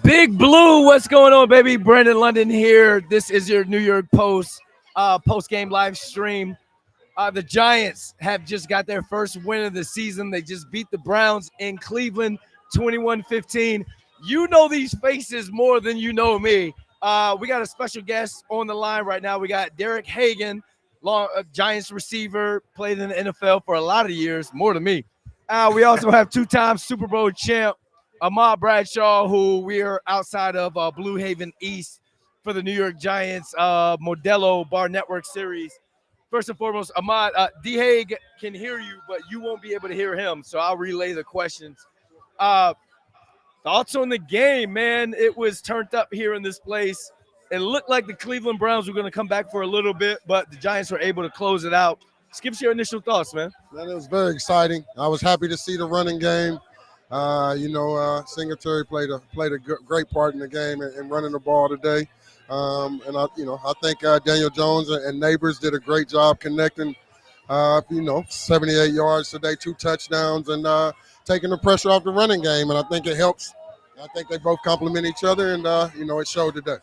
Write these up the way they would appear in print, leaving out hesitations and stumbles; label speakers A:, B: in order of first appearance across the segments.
A: Big Blue, what's going on, baby? Brandon London here. This is your New York Post post-game live stream. The Giants have just got their first win of the season. They just beat the Browns in Cleveland 21-15. You know these faces more than you know me. We got a special guest on the line right now. We got Derek Hagan, Giants receiver, played in the NFL for a lot of years, more than me. We also have two-time Super Bowl champ Ahmad Bradshaw, who we are outside of Blue Haven East for the New York Giants Modelo Bar Network Series. First and foremost, Ahmad, D-Hague can hear you, but you won't be able to hear him, so I'll relay the questions. Thoughts on the game, man? It was turned up here in this place. It looked like the Cleveland Browns were going to come back for a little bit, but the Giants were able to close it out. Just give us your initial thoughts, man.
B: Man, it was very exciting. I was happy to see the running game. Singletary played a great part in the game and running the ball today. I think Daniel Jones and Nabers did a great job connecting. 78 yards today, 2 touchdowns, and taking the pressure off the running game. And I think it helps. I think they both complement each other, and it showed today.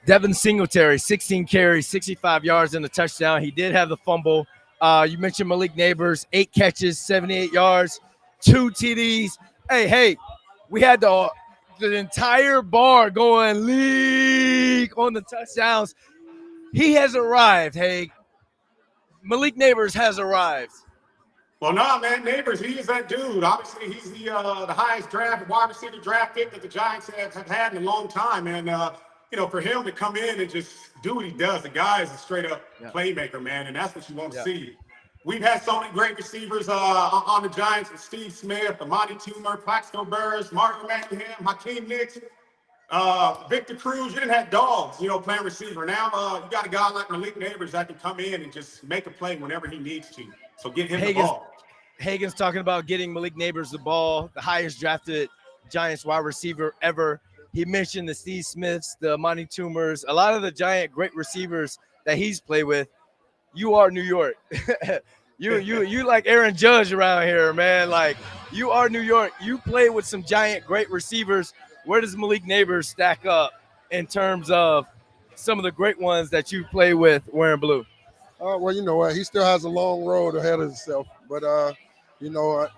A: Devin Singletary, 16 carries, 65 yards, and a touchdown. He did have the fumble. You mentioned Malik Nabers, 8 catches, 78 yards, 2 TDs. Hey, we had the entire bar going league on the touchdowns. He has arrived, hey. Malik Nabers has arrived.
C: Well, no, man, Nabers, he is that dude. Obviously, he's the highest wide receiver draft pick that the Giants have had in a long time. And, for him to come in and just do what he does, the guy is a straight-up playmaker, man, and that's what you want to see. We've had so many great receivers on the Giants with Steve Smith, Amani Toomer, Plaxico Burress, Martin Manningham, Hakeem Nicks, Victor Cruz. You didn't have dogs, playing receiver. Now you got a guy like Malik Nabers that can come in and just make a play whenever he needs to. So get him the ball.
A: Hagan's talking about getting Malik Nabers the ball, the highest drafted Giants wide receiver ever. He mentioned the Steve Smiths, the Amani Toomers, a lot of the Giant great receivers that he's played with. You are New York. You like Aaron Judge around here, man. Like, you are New York. You play with some Giant great receivers. Where does Malik Nabers stack up in terms of some of the great ones that you play with wearing blue?
B: Well, you know what? He still has a long road ahead of himself. But,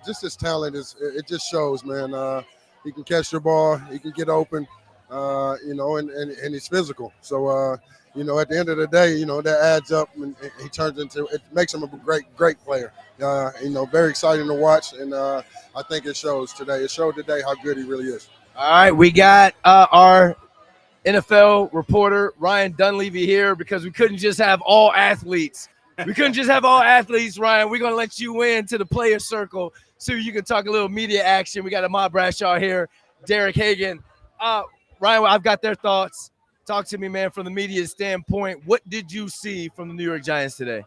B: just his talent, it just shows, man. He can catch the ball. He can get open, and he's physical. So, at the end of the day, that adds up, and he turns into – it makes him a great player. Very exciting to watch, and I think it shows today. It showed today how good he really is.
A: All right, we got our NFL reporter, Ryan Dunleavy, here because we couldn't just have all athletes. Ryan. We're going to let you in to the player circle so you can talk a little media action. We got Ahmad Bradshaw here, Derek Hagan. Ryan, I've got their thoughts. Talk to me, man, from the media standpoint. What did you see from the New York Giants today?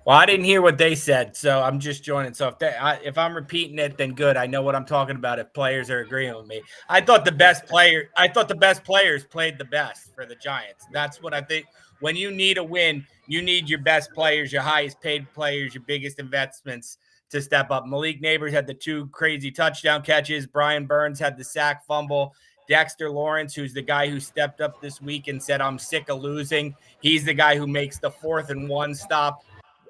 D: Well, I didn't hear what they said, so I'm just joining. So if I'm repeating it, then good. I know what I'm talking about if players are agreeing with me. I thought the best players played the best for the Giants. That's what I think. When you need a win, you need your best players, your highest paid players, your biggest investments to step up. Malik Nabers had the 2 crazy touchdown catches. Brian Burns had the sack fumble. Dexter Lawrence, who's the guy who stepped up this week and said, I'm sick of losing. He's the guy who makes the 4th and 1 stop.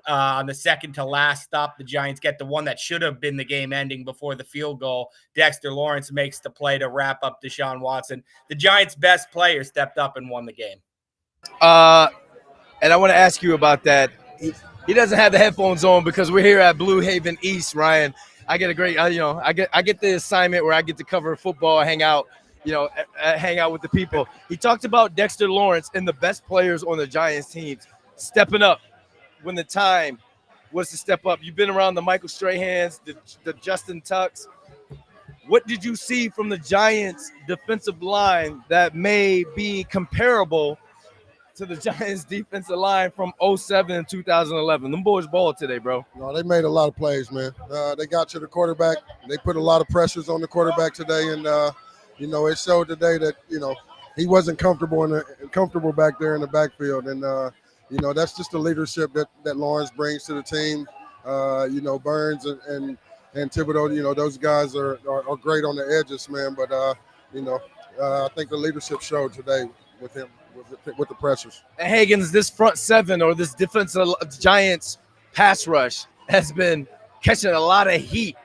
D: On the second to last stop, the Giants get the one that should have been the game ending before the field goal. Dexter Lawrence makes the play to wrap up Deshaun Watson. The Giants' best player stepped up and won the game.
A: And I want to ask you about that. He doesn't have the headphones on because we're here at Blue Haven East, Ryan. I get a great, I get the assignment where I get to cover football, hang out with the people. He talked about Dexter Lawrence and the best players on the Giants teams stepping up when the time was to step up. You've been around the Michael Strahans, the Justin Tucks. What did you see from the Giants defensive line that may be comparable to the Giants defensive line from 2007 and 2011? Them boys balled today, bro.
B: No, they made a lot of plays, man. They got to the quarterback. They put a lot of pressures on the quarterback today, and it showed today that he wasn't comfortable back there in the backfield, and that's just the leadership that Lawrence brings to the team. Burns and Thibodeau, those guys are great on the edges, man. But I think the leadership showed today with him, with the pressures.
A: And Hagan's, this front seven or this defensive Giants pass rush has been catching a lot of heat.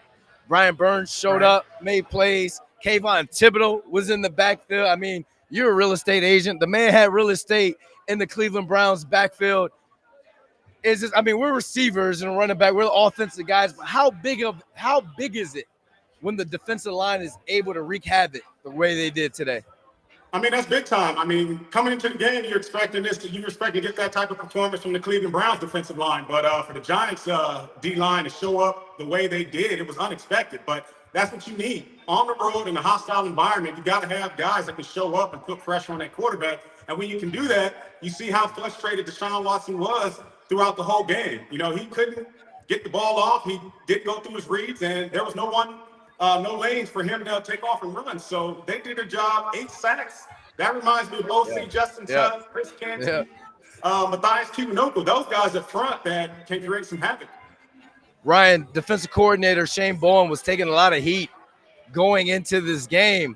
A: Brian Burns showed up, made plays. Kayvon Thibodeau was in the backfield. I mean, you're a real estate agent. The man had real estate in the Cleveland Browns backfield. We're receivers and running back. We're the offensive guys. But how big is it when the defensive line is able to wreak havoc the way they did today?
C: I mean, that's big time. I mean, coming into the game, you're expecting to get that type of performance from the Cleveland Browns defensive line. But for the Giants D-line to show up the way they did, it was unexpected. But that's what you need. On the road in a hostile environment, you got to have guys that can show up and put pressure on that quarterback. And when you can do that, you see how frustrated Deshaun Watson was throughout the whole game. You know, he couldn't get the ball off. He didn't go through his reads, and there was no lanes for him to take off and run. So they did their job, 8 sacks. That reminds me of O.C. Justin Tubb, Chris Canty, Matthias Kibanoku. Those guys up front that can create some havoc.
A: Ryan, defensive coordinator Shane Bowen was taking a lot of heat going into this game.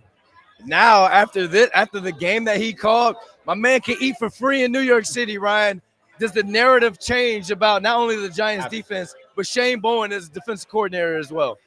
A: Now, after the game that he called, my man can eat for free in New York City, Ryan. Does the narrative change about not only the Giants defense, but Shane Bowen as defensive coordinator as well?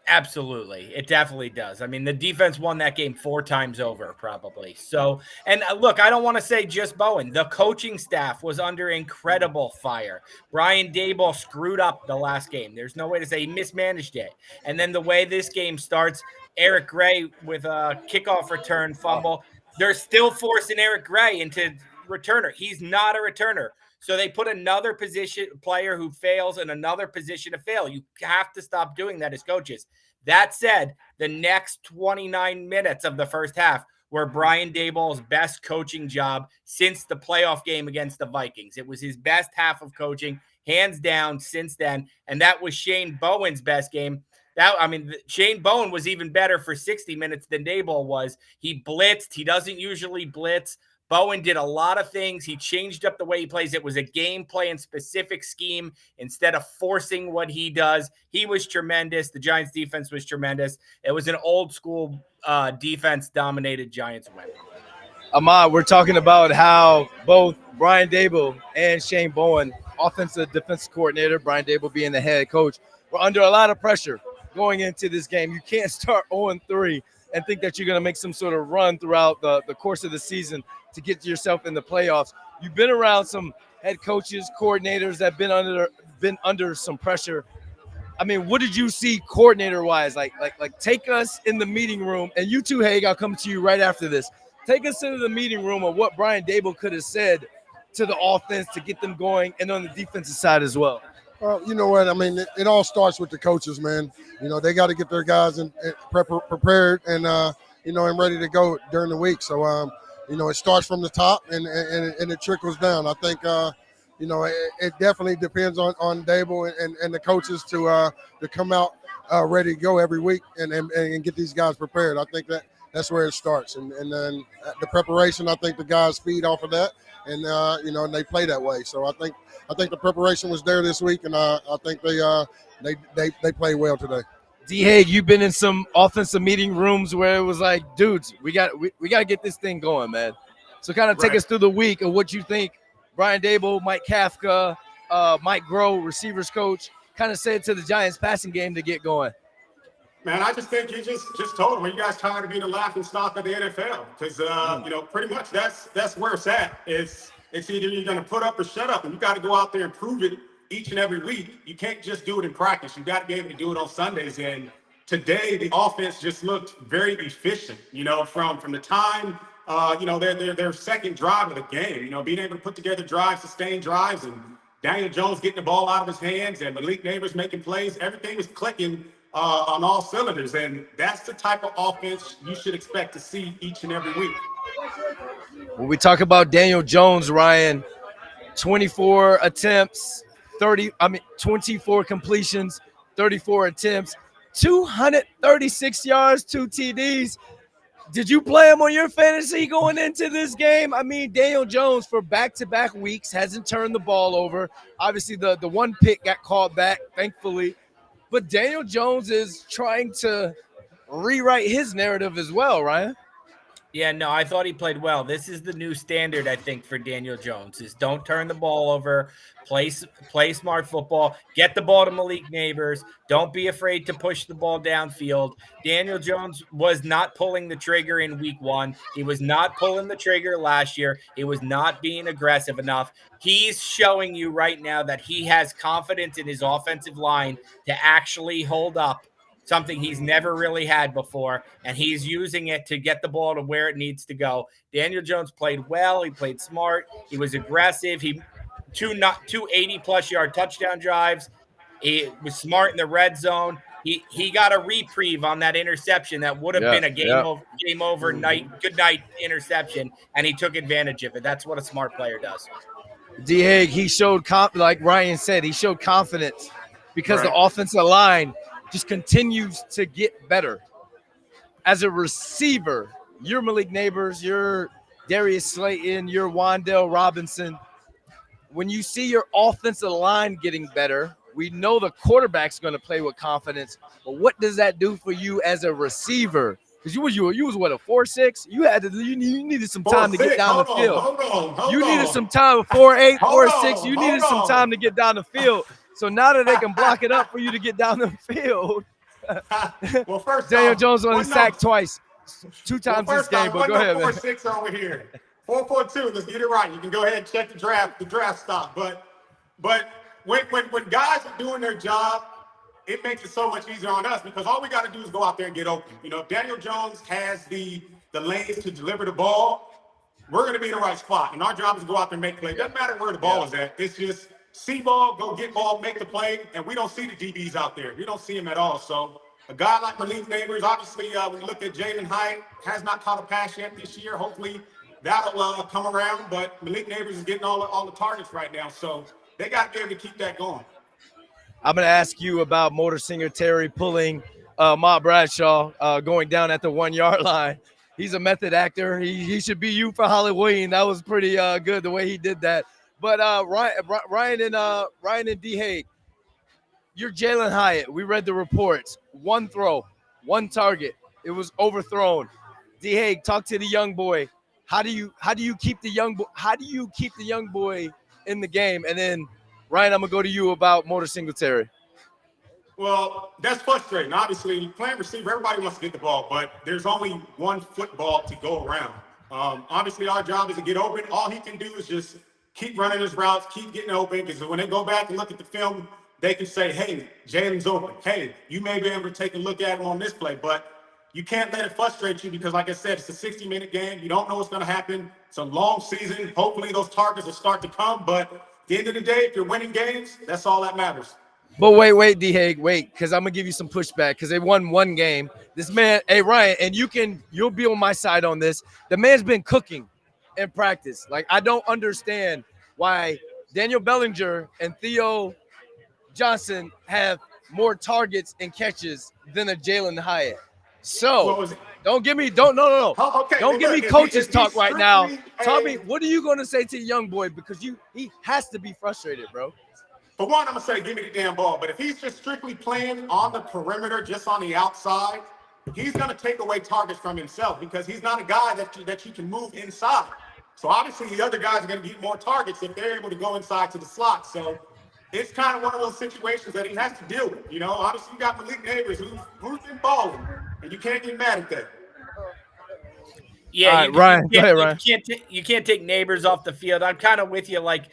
D: Absolutely. It definitely does. I mean, the defense won that game 4 times over probably. So, and look, I don't want to say just Bowen. The coaching staff was under incredible fire. Brian Daboll screwed up the last game. There's no way to say he mismanaged it. And then the way this game starts, Eric Gray with a kickoff return fumble. They're still forcing Eric Gray into returner. He's not a returner. So they put another position player who fails in another position to fail. You have to stop doing that as coaches. That said, the next 29 minutes of the first half were Brian Daboll's best coaching job since the playoff game against the Vikings. It was his best half of coaching, hands down, since then. And that was Shane Bowen's best game. Shane Bowen was even better for 60 minutes than Daboll was. He blitzed. He doesn't usually blitz. Bowen did a lot of things. He changed up the way he plays. It was a game plan specific scheme instead of forcing what he does. He was tremendous. The Giants defense was tremendous. It was an old school defense dominated Giants win.
A: Ahmad, we're talking about how both Brian Daboll and Shane Bowen, offensive defensive coordinator, Brian Daboll being the head coach, were under a lot of pressure going into this game. You can't start 0-3 and think that you're going to make some sort of run throughout the course of the season to get yourself in the playoffs. You've been around some head coaches, coordinators that have been under some pressure. I mean, what did you see coordinator-wise? Like take us in the meeting room, and you too, Haig, I'll come to you right after this. Take us into the meeting room of what Brian Daboll could have said to the offense to get them going, and on the defensive side as well.
B: Well, you know what? I mean, it all starts with the coaches, man. You know, they got to get their guys prepared and, and ready to go during the week. So, it starts from the top and it trickles down. I think, it definitely depends on Daboll and the coaches to come out ready to go every week and get these guys prepared. I think that's where it starts. And then the preparation, I think the guys feed off of that and, and they play that way. So I think the preparation was there this week, and I think they played well today.
A: D. Haig, you've been in some offensive meeting rooms where it was like, dudes, we got to get this thing going, man. So kind of take us through the week of what you think Brian Daboll, Mike Kafka, Mike Groh, receivers coach, kind of said to the Giants passing game to get going.
C: Man, I just think you just told them, you guys tired of being the laughing stock of the NFL? Because, pretty much that's where it's at. It's either you're going to put up or shut up, and you got to go out there and prove it each and every week. You can't just do it in practice. You got to be able to do it on Sundays. And today, the offense just looked very efficient, from the time, their second drive of the game, being able to put together drives, sustained drives, and Daniel Jones getting the ball out of his hands and Malik Nabers making plays. Everything was clicking on all cylinders. And that's the type of offense you should expect to see each and every week.
A: When we talk about Daniel Jones, Ryan, 24 attempts, 24 completions, 34 attempts, 236 yards, 2 TDs. Did you play him on your fantasy going into this game? I mean, Daniel Jones for back-to-back weeks hasn't turned the ball over. Obviously, the one pick got called back, thankfully. But Daniel Jones is trying to rewrite his narrative as well, Ryan.
D: Yeah, no, I thought he played well. This is the new standard, I think, for Daniel Jones is don't turn the ball over, play smart football, get the ball to Malik Nabers. Don't be afraid to push the ball downfield. Daniel Jones was not pulling the trigger in week 1. He was not pulling the trigger last year. He was not being aggressive enough. He's showing you right now that he has confidence in his offensive line to actually hold up, something he's never really had before, and he's using it to get the ball to where it needs to go. Daniel Jones played well. He played smart. He was aggressive. He two 80-plus yard touchdown drives. He was smart in the red zone. He got a reprieve on that interception that would have been a game over night, good night interception, and he took advantage of it. That's what a smart player does.
A: D. Hague, he showed, like Ryan said, he showed confidence because the offensive line just continues to get better. As a receiver, you're Malik Nabers, you're Darius Slayton, you're Wan'Dale Robinson. When you see your offensive line getting better, we know the quarterback's going to play with confidence. But what does that do for you as a receiver? Because you was what, a 4.6? You needed some time to get down the field.
C: Hold on.
A: You needed some time, 4.8, 4.6. You needed some time to get down the field. So now that they can block it up for you to get down the field.
C: Well, first
A: Daniel Jones only sacked twice, 2 times this game. But go ahead, man.
C: 4.6 over here. 4.42. Let's get it right. You can go ahead and check the draft stock. But when guys are doing their job, it makes it so much easier on us because all we got to do is go out there and get open. You know, if Daniel Jones has the lanes to deliver the ball, we're going to be in the right spot. And our job is to go out there and make plays. It doesn't matter where the ball is at. It's just see ball, go get ball, make the play. And we don't see the DBs out there. We don't see them at all. So a guy like Malik Nabers, obviously, when you look at Jalen Hyatt, has not caught a pass yet this year. Hopefully that'll come around. But Malik Nabers is getting all the targets right now. So they got to be able to keep that going.
A: I'm going to ask you about Motor Singer Terry pulling Matt Bradshaw going down at the 1 yard line. He's a method actor. He should be you for Halloween. That was pretty good the way he did that. But Ryan and D. Hague, you're Jalen Hyatt. We read the reports. 1 throw, 1 target. It was overthrown. D. Hague, talk to the young boy. How do you keep the young boy in the game? And then Ryan, I'm gonna go to you about Motor Singletary.
C: Well, that's frustrating. Obviously, playing receiver, everybody wants to get the ball, but there's only 1 football to go around. Obviously, our job is to get open. All he can do is just keep running his routes, keep getting open, because when they go back and look at the film, they can say, hey, Jalen's open. Hey, you may be able to take a look at him on this play, but you can't let it frustrate you because, like I said, it's a 60-minute game. You don't know what's going to happen. It's a long season. Hopefully those targets will start to come, but at the end of the day, if you're winning games, that's all that matters.
A: But wait, D. Hague, because I'm gonna give you some pushback because they won 1 game. This man, hey Ryan, and you'll be on my side on this. The man's been cooking in practice. Like, I don't understand why Daniel Bellinger and Theo Johnson have more targets and catches than a Jalen Hyatt. So don't give me coaches talk right now. Tell me, what are you going to say to the young boy? Because he has to be frustrated, bro.
C: For one, I'm going to say, give me the damn ball. But if he's just strictly playing on the perimeter, just on the outside, he's going to take away targets from himself because he's not a guy that you can move inside. So obviously the other guys are going to get more targets if they're able to go inside to the slot. So it's kind of one of those situations that he has to deal with. You know, obviously you got Malik Nabers who's been balling, and you can't get mad at that.
D: Yeah,
A: Ryan. Go ahead, Ryan.
D: You can't take Nabers off the field. I'm kind of with you. Like,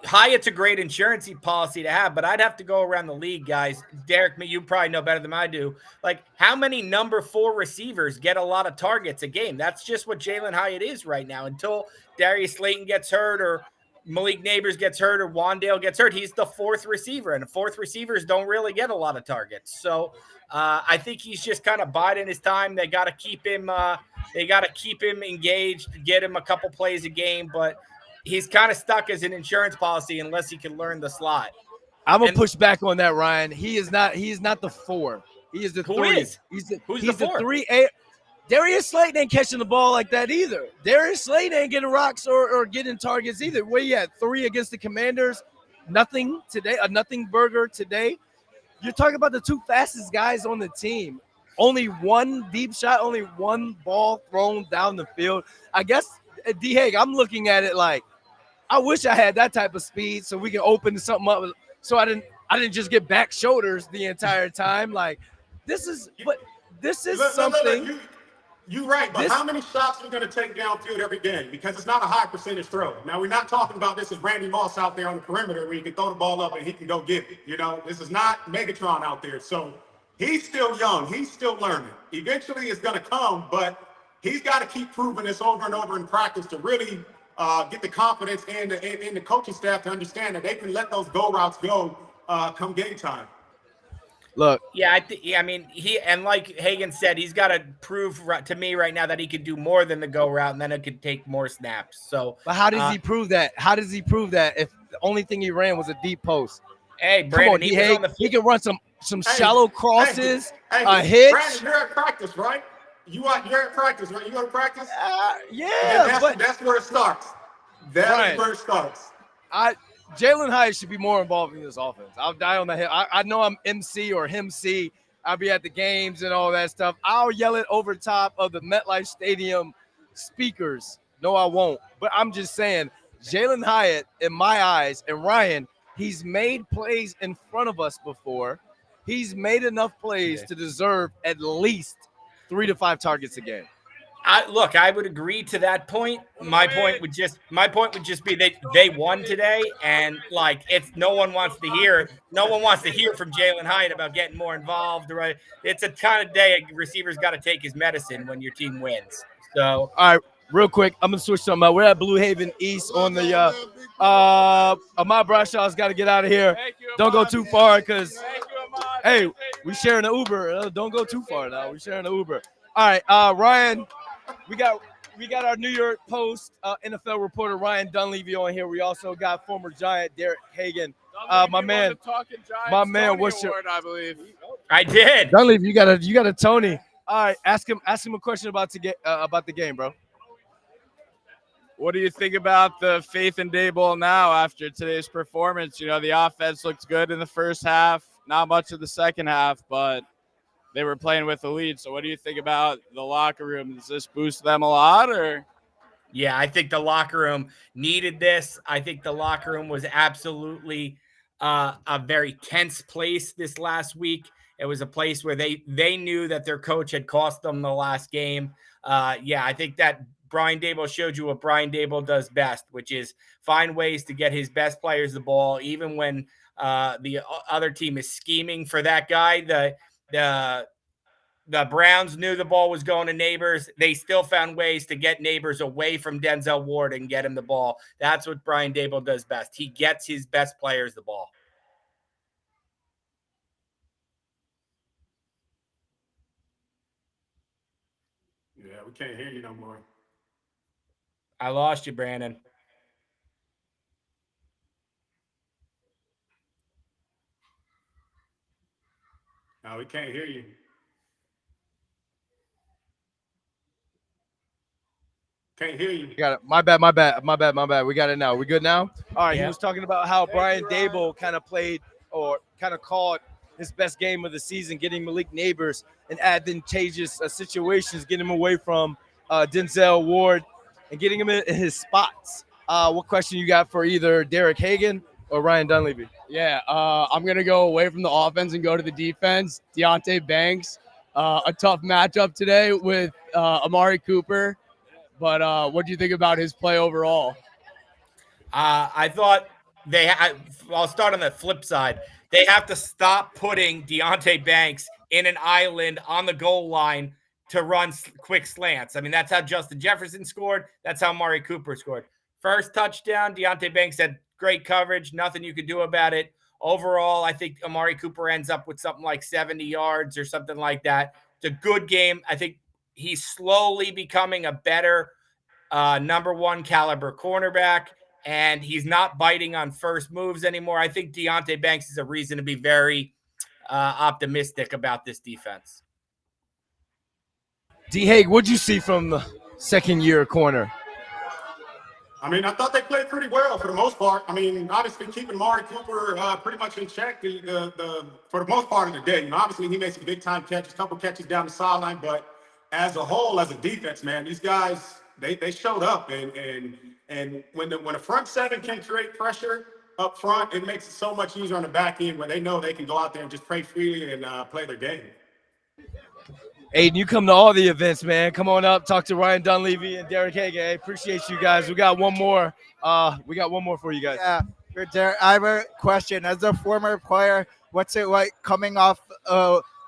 D: Hyatt's a great insurance policy to have, but I'd have to go around the league, guys. Derek, you probably know better than I do. Like, how many number 4 receivers get a lot of targets a game? That's just what Jalen Hyatt is right now. Until Darius Slayton gets hurt or Malik Nabers gets hurt or Wan'Dale gets hurt, he's the 4th receiver, and the 4th receivers don't really get a lot of targets. So I think he's just kind of biding his time. They got to keep him. They got to keep him engaged, get him a couple plays a game, but he's kind of stuck as an insurance policy unless he can learn the slot.
A: I'm gonna push back on that, Ryan. He is not the 4. He is the 3.
D: Is?
A: He's
D: the 4?
A: The 3. Darius Slayton ain't catching the ball like that either. Darius Slayton ain't getting rocks or getting targets either. Where you at? 3 against the Commanders. Nothing today. A nothing burger today. You're talking about the 2 fastest guys on the team. only one deep shot, only one ball thrown down the field. I guess, D. Hague, I'm looking at it like, I wish I had that type of speed so we can open something up. So I didn't just get back shoulders the entire time. Like, this is something.
C: Look, you're right, but how many shots are we going to take downfield every game? Because it's not a high percentage throw. Now, we're not talking about this as Randy Moss out there on the perimeter where he can throw the ball up and he can go get it. You know, this is not Megatron out there. So he's still young. He's still learning. Eventually, it's going to come, but he's got to keep proving this over and over in practice to really get the confidence and the coaching staff to understand that they can let those go routes go come game time.
A: Look,
D: yeah, I mean, like Hagan said, he's got to prove to me right now that he can do more than the go route, and then it could take more snaps. So,
A: but how does he prove that? How does he prove that if the only thing he ran was a deep post?
D: Hey, Brandon,
A: he can run some shallow crosses,
C: a
A: hitch.
C: Brandon, you're at practice, right? You're at practice, right? You go to practice?
A: Yeah,
C: that's where it starts. That's where it starts.
A: Jalen Hyatt should be more involved in this offense. I'll die on the hill. I know I'm MC or him C. I'll be at the games and all that stuff. I'll yell it over top of the MetLife Stadium speakers. No, I won't. But I'm just saying, Jalen Hyatt, in my eyes, and Ryan, he's made plays in front of us before. He's made enough plays to deserve at least 3 to 5 targets a game.
D: I would agree to that point. My point would just be that they won today, and like no one wants to hear from Jalen Hyatt about getting more involved. Right? It's a kind of day a receiver's got to take his medicine when your team wins. So,
A: all right, real quick, I'm gonna switch something out. We're at Blue Haven East on the Ahmad Brashaw's got to get out of here. Don't go too far because hey, we sharing an Uber. Don't go too far now. We sharing an Uber. All right, Ryan. We got our New York Post NFL reporter Ryan Dunleavy on here. We also got former Giant Derek Hagan. My man, what's your?
E: Award, I believe
D: I did.
A: Dunleavy, you got a Tony. All right, ask him a question about the game, bro.
E: What do you think about the faith in Daboll now after today's performance? You know, the offense looked good in the first half, not much of the second half, but they were playing with the lead. So what do you think about the locker room? Does this boost them a lot or?
D: Yeah, I think the locker room needed this. I think the locker room was absolutely a very tense place this last week. It was a place where they knew that their coach had cost them the last game. I think that Brian Daboll showed you what Brian Daboll does best, which is find ways to get his best players the ball, even when the other team is scheming for that guy. The Browns knew the ball was going to Nabers. They still found ways to get Nabers away from Denzel Ward and get him the ball. That's what Brian Daboll does best. He gets his best players the ball.
C: Yeah, we can't hear you no more.
D: I lost you, Brandon.
C: No, we can't hear you. Can't hear you.
A: Got it. My bad. We got it now. We good now? All right. Yeah. He was talking about how Brian Daboll kind of played or kind of called his best game of the season, getting Malik Nabers in advantageous situations, getting him away from Denzel Ward and getting him in his spots. What question you got for either Derek Hagan or Ryan Dunleavy?
E: Yeah, I'm going to go away from the offense and go to the defense. Deonte Banks, a tough matchup today with Amari Cooper. But what do you think about his play overall?
D: I thought I'll start on the flip side. They have to stop putting Deonte Banks in an island on the goal line to run quick slants. I mean, that's how Justin Jefferson scored. That's how Amari Cooper scored. First touchdown, Deonte Banks had great coverage. Nothing you could do about it. Overall, I think Amari Cooper ends up with something like 70 yards or something like that. It's a good game. I think he's slowly becoming a better number one caliber cornerback, and he's not biting on first moves anymore. I think Deonte Banks is a reason to be very optimistic about this defense.
A: D. Hague, what'd you see from the second-year corner?
C: I mean, I thought they played pretty well for the most part. I mean, obviously keeping Mari Cooper pretty much in check for the most part of the day. You know, obviously he made some big time catches, a couple catches down the sideline, but as a whole, as a defense, man, these guys they showed up, and when the front seven can create pressure up front, it makes it so much easier on the back end where they know they can go out there and just play freely and play their game.
A: Aiden, you come to all the events, man. Come on up, talk to Ryan Dunleavy and Derek Hagan. Hey, appreciate you guys. We got one more. For you guys.
F: Yeah, Derek, I have a question. As a former player, what's it like coming off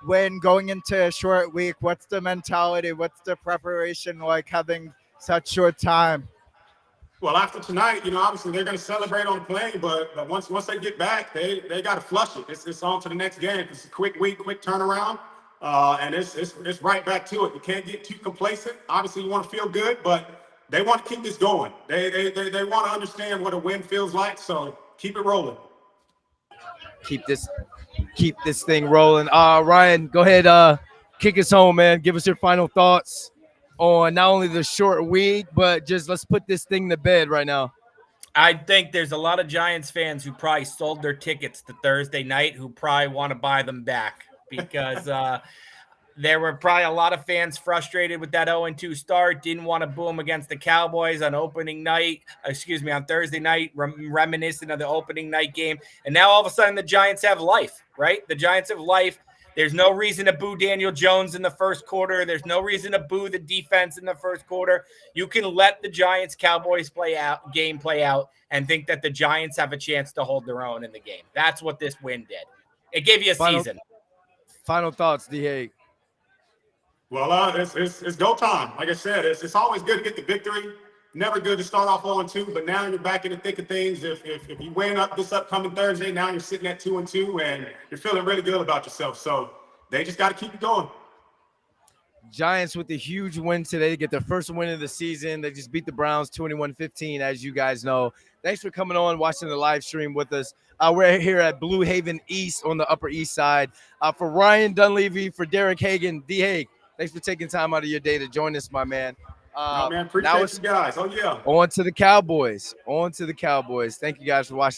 F: when going into a short week? What's the mentality? What's the preparation like having such short time?
C: Well, after tonight, you know, obviously they're going to celebrate on the plane, but once they get back, they got to flush it. It's on to the next game. It's a quick week, quick turnaround. And it's right back to it. You can't get too complacent. Obviously, you want to feel good, but they want to keep this going. They want to understand what a win feels like. So keep it rolling.
A: Keep this thing rolling. Ryan, go ahead. Kick us home, man. Give us your final thoughts on not only the short week, but just let's put this thing to bed right now.
D: I think there's a lot of Giants fans who probably sold their tickets to Thursday night who probably want to buy them back. Because there were probably a lot of fans frustrated with that 0-2 start, didn't want to boo them against the Cowboys on on Thursday night, reminiscent of the opening night game. And now all of a sudden the Giants have life, right? The Giants have life. There's no reason to boo Daniel Jones in the first quarter. There's no reason to boo the defense in the first quarter. You can let the Giants-Cowboys game play out and think that the Giants have a chance to hold their own in the game. That's what this win did. It gave you a season.
A: Final thoughts, D.
C: Well, it's go time. Like I said, it's always good to get the victory. Never good to start off 0-2, but now you're back in the thick of things. If you win up this upcoming Thursday, now you're sitting at 2-2, and you're feeling really good about yourself. So they just got to keep it going.
A: Giants with a huge win today to get their first win of the season. They just beat the Browns 21-15, as you guys know. Thanks for coming on, watching the live stream with us. We're here at Blue Haven East on the Upper East Side. For Ryan Dunleavy, for Derek Hagan, D. Hague, thanks for taking time out of your day to join us, my man.
C: Appreciate you guys. Oh, yeah.
A: On to the Cowboys. Thank you guys for watching.